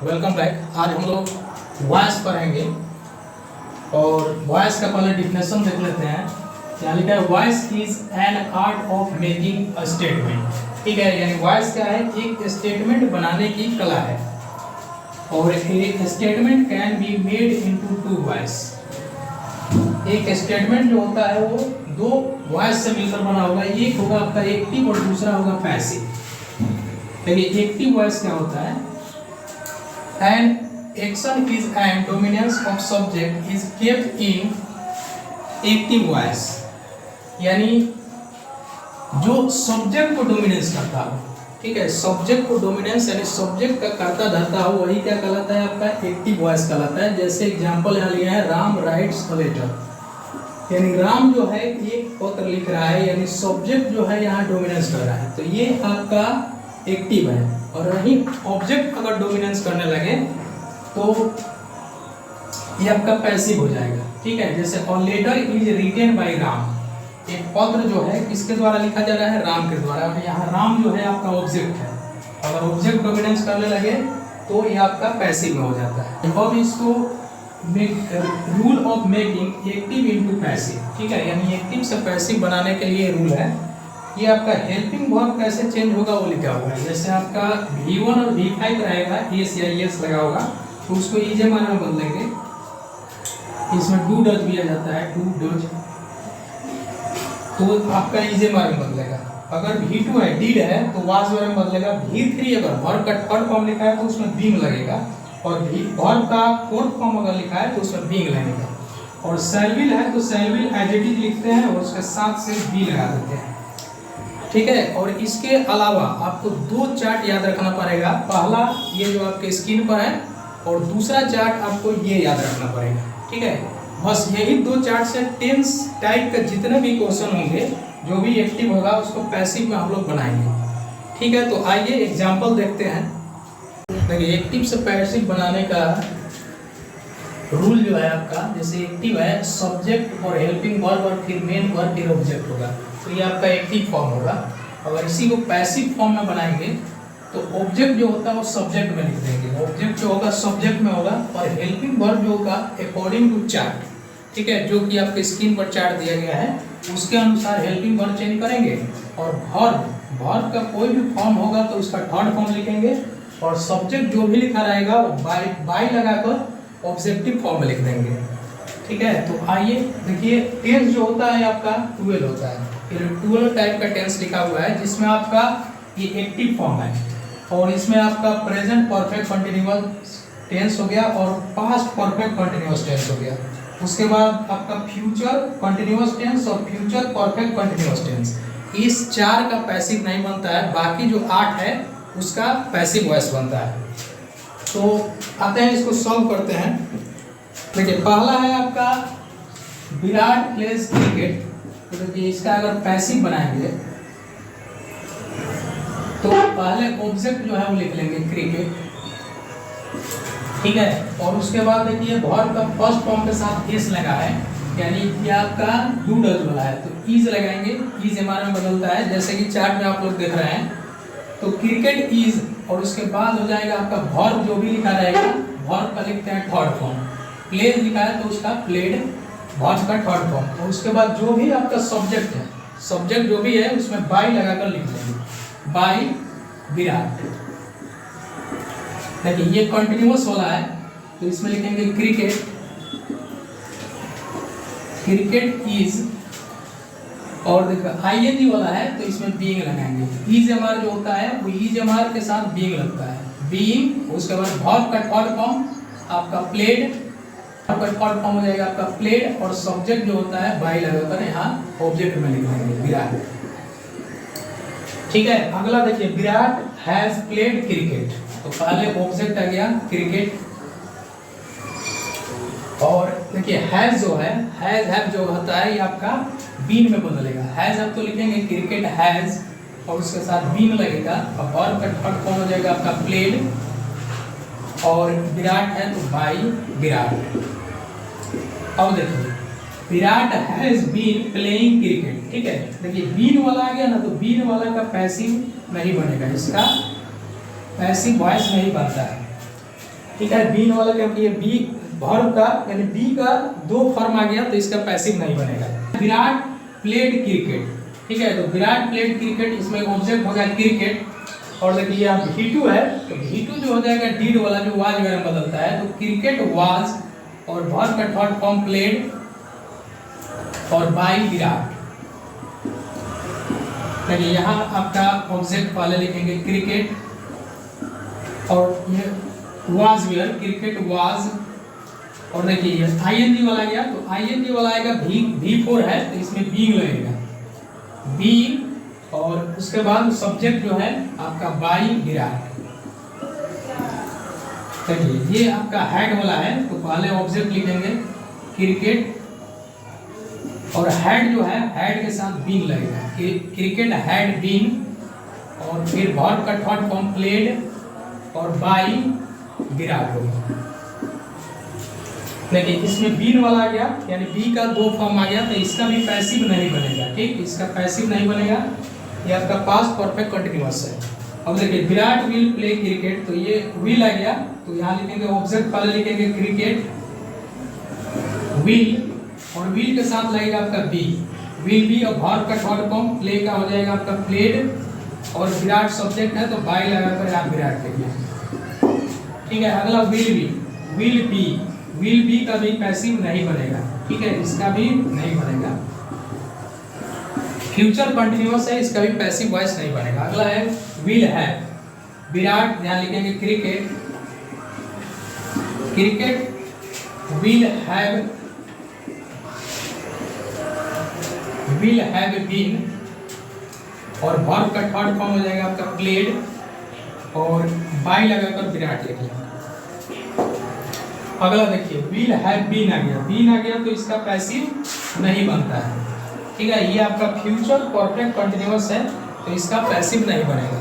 Welcome back. आज हम लोग वॉइस पढ़ेंगे और वॉइस का पहले डिफिनेशन देख लेते हैं। यहाँ लिखा है voice is an art of making a statement. ठीक है, यानी वॉइस क्या है? एक स्टेटमेंट बनाने की कला है और एक statement can be made into two voice. एक स्टेटमेंट जो होता है वो दो वॉइस से मिलकर बना होगा। एक होगा आपका एक्टिव और दूसरा होगा पैसिव। देखिए एक्टिव वॉइस क्या होता है? An action is an dominance of subject is kept in active voice, यानी जो सब्जेक्ट को डोमिनेंस करता हो। ठीक है, सब्जेक्ट को डोमिनेंस यानी सब्जेक्ट का करता धरता हो, वही क्या कहलाता है? आपका एक्टिव वॉइस कहलाता है। जैसे एग्जांपल यहाँ लिया है, राम राइट्स अ लेटर, यानी राम जो है एक पत्र लिख रहा है, यानी सब्जेक्ट जो है यहाँ डोमिनेंस कर रहा है, तो ये आपका एक्टिव है। और वही ऑब्जेक्ट अगर डोमिनेंस करने लगे तो ये आपका पैसिव हो जाएगा। ठीक है, जैसे a letter is written by Ram, एक पत्र जो है किसके द्वारा लिखा जा रहा है? राम के द्वारा। और यहाँ राम जो है आपका ऑब्जेक्ट है। अगर ऑब्जेक्ट डोमिनेंस करने लगे तो ये आपका पैसिव में हो जाता है। अब इसको rule of making active into passive. ठीक है, यानी एक्टिव से पैसिव बनाने के लिए रूल है। ये आपका हेल्पिंग वर्ब कैसे चेंज होगा वो लिखा हुआ है। जैसे आपका V1 और V5 रहेगा, एस या एस लगा होगा, तो उसको ईजे माना में बदलेंगे। इसमें डू डज भी आ जाता है, डू डज, तो आपका ईजे माना में बदलेगा। अगर V2 है, डीड है, तो वाज में बदलेगा। V3 अगर वर्ब का थर्ड फॉर्म लिखा है तो उसमें बींग लगेगा, और वर्ब का फोर्थ फॉर्म अगर लिखा है तो उसमें बींग लगेगा। और शैल है तो शैल एडजेक्टिव लिखते हैं और उसके साथ से बी लगा देते हैं। ठीक है, और इसके अलावा आपको दो चार्ट याद रखना पड़ेगा। पहला ये जो आपके स्क्रीन पर है, और दूसरा चार्ट आपको ये याद रखना पड़ेगा। ठीक है, बस यही दो चार्ट से टेंस टाइप के जितने भी क्वेश्चन होंगे, जो भी एक्टिव होगा उसको पैसिव में हम लोग बनाएंगे। ठीक है, तो आइए एग्जाम्पल देखते हैं। देखिए एक्टिव से पैसिव बनाने का रूल जो है आपका, जैसे एक्टिव है सब्जेक्ट और हेल्पिंग वर्ब और फिर मेन वर्ब फिर ऑब्जेक्ट होगा, तो ये आपका एक्टिव फॉर्म होगा। अगर इसी को पैसिव फॉर्म में बनाएंगे तो ऑब्जेक्ट जो होता है वो सब्जेक्ट में लिख देंगे। ऑब्जेक्ट जो होगा सब्जेक्ट में होगा, और हेल्पिंग वर्ब जो होगा अकॉर्डिंग टू चार्ट। ठीक है, जो कि आपके स्क्रीन पर चार्ट दिया गया है उसके अनुसार हेल्पिंग वर्ब चेंज करेंगे। और वर्ब का कोई भी फॉर्म होगा तो उसका थर्ड फॉर्म लिखेंगे, और सब्जेक्ट जो भी लिखा रहेगा वो बाय लगाकर ऑब्जेक्टिव फॉर्म में लिख देंगे। ठीक है, तो आइए देखिए टेंस जो होता है आपका 12 होता है। 12 टाइप का टेंस लिखा हुआ है, जिसमें आपका ये एक्टिव फॉर्म है, और इसमें आपका प्रेजेंट परफेक्ट कंटिन्यूअस टेंस हो गया और पास्ट परफेक्ट कंटिन्यूअस टेंस हो गया। उसके बाद आपका फ्यूचर कंटिन्यूअस टेंस और फ्यूचर परफेक्ट कंटिन्यूअस टेंस। इस 4 का पैसिव नहीं बनता है, बाकी जो 8 है उसका पैसिव वॉइस बनता है। तो आते हैं, इसको सॉल्व करते हैं। देखिए पहला है आपका विराट प्लेज क्रिकेट। तो देखिए इसका अगर पैसिव बनाएंगे तो पहले ऑब्जेक्ट जो है वो लिख लेंगे क्रिकेट। ठीक है, और उसके बाद देखिए वर्ब का फर्स्ट फॉर्म के साथ एस लगा है, यानी ये आपका डू डज वाला है, तो इज लगाएंगे। इज एमआर में बदलता है, जैसे कि चार्ट में आप लोग देख रहे हैं। तो क्रिकेट इज, और उसके बाद हो जाएगा आपका वर्ब जो भी लिखा रहेगा, वर्ब का लिखते हैं थर्ड फॉर्म। प्लेड लिखा है तो उसका प्लेड, वर्ब का थर्ड फॉर्म। और उसके बाद जो भी आपका सब्जेक्ट है, सब्जेक्ट जो भी है उसमें बाय लगाकर लिख देंगे, बाय विराट। देखिए ये कंटिन्यूअस वाला है तो इसमें लिखेंगे क्रिकेट, क्रिकेट इज, और देखो आईएनजी वाला है तो इसमें बीइंग लगाएंगे। इज एमआर जो होता है वो इज एमआर के साथ बीइंग लगता है, बीइंग। उसके बाद वर्ब का थर्ड फॉर्म आपका प्लेड, वर्ब का थर्ड फॉर्म हो जाएगा आपका प्लेड, और सब्जेक्ट जो होता है बाय लगाकर यहाँ ऑब्जेक्ट में लिख देंगे विराट। ठीक है, अगला देखिए विराट हैज प्लेड क्रिकेट। तो पहले ऑब्जेक्ट आ गया क्रिकेट, और देखिए हैज जो है, हैज जो होता है ये आपका बीन में बदलेगा। हैज आप तो लिखेंगे क्रिकेट हैज, और उसके साथ बीन लगेगा, और वर्ब का थर्ड फॉर्म हो जाएगा आपका प्लेड, और विराट है तो बाय विराट। अब देखिए Virat has been playing cricket. ठीक है, देखिए बीन वाला आ गया ना, तो बीन वाला का पैसिव नहीं बनेगा, इसका पैसिव वॉइस नहीं बनता है। ठीक है, बीन वाला क्योंकि ये बी वर्ब का यानी बी का दो फॉर्म आ गया तो इसका पैसिव नहीं बनेगा। विराट प्लेड क्रिकेट, ठीक है, तो विराट प्लेड क्रिकेट, इसमें ऑब्जेक्ट हो गया क्रिकेट। और देखिए आप V2 है तो V2 जो हो जाएगा डीड वाला जो वाज वगैरह बदलता है, तो क्रिकेट वाज और वर्ब का थर्ड फॉर्म प्लेड और बाय विराट। देखिए यहाँ आपका ऑब्जेक्ट वाले लिखेंगे क्रिकेट और ये वाज वेयर, क्रिकेट वाज। और देखिए ये ING वाला गया तो ING वाला आएगा V4 है तो इसमें बीइंग लगेगा, बीइंग। और उसके बाद सब्जेक्ट जो है आपका बाय विराट। देखिए ये आपका हेड वाला है तो पहले ऑब्जेक्ट लिखेंगे क्रिकेट और हेड जो है हेड के साथ बीइंग लगेगा, क्रिकेट हेड बीइंग। और फिर वर्ब का थर्ड फॉर्म प्लेड और बाय विराट होगा। देखिए इसमें बीन वाला आ गया यानी बी का दो फॉर्म आ गया तो इसका भी पैसिव नहीं बनेगा, ठीक, इसका पैसिव नहीं बनेगा, ये आपका पास्ट परफेक्ट कंटिन्यूअस है। अब देखिए विराट विल प्ले क्रिकेट तो ये विल आ गया तो यहाँ लिखेंगे ऑब्जेक्ट पहले लिखेंगे क्रिकेट विल और विल के साथ लगेगा आपका बी, विल बी और वर्ब का थर्ड फॉर्म प्ले का हो जाएगा आपका प्लेड और विराट सब्जेक्ट है तो बाय लगाकर आप विराट लिखिए, ठीक है। अगला विल बी का भी पैसिव नहीं बनेगा, ठीक है, इसका भी नहीं बनेगा। फ्यूचर कंटिन्यूअस है, इसका भी पैसिव वॉइस नहीं बनेगा। अगला है विल हैव, विराट यहाँ लिखेंगे क्रिकेट विल हैव बीन और वर्ब का थर्ड फॉर्म हो जाएगा आपका प्लेड और बाय लगाकर विराट लिख लेंगे। अगला देखिए विल हैव बीन आ गया तो इसका पैसिव नहीं बनता है, ठीक है, ये आपका फ्यूचर परफेक्ट कंटिन्यूअस है तो इसका पैसिव नहीं बनेगा।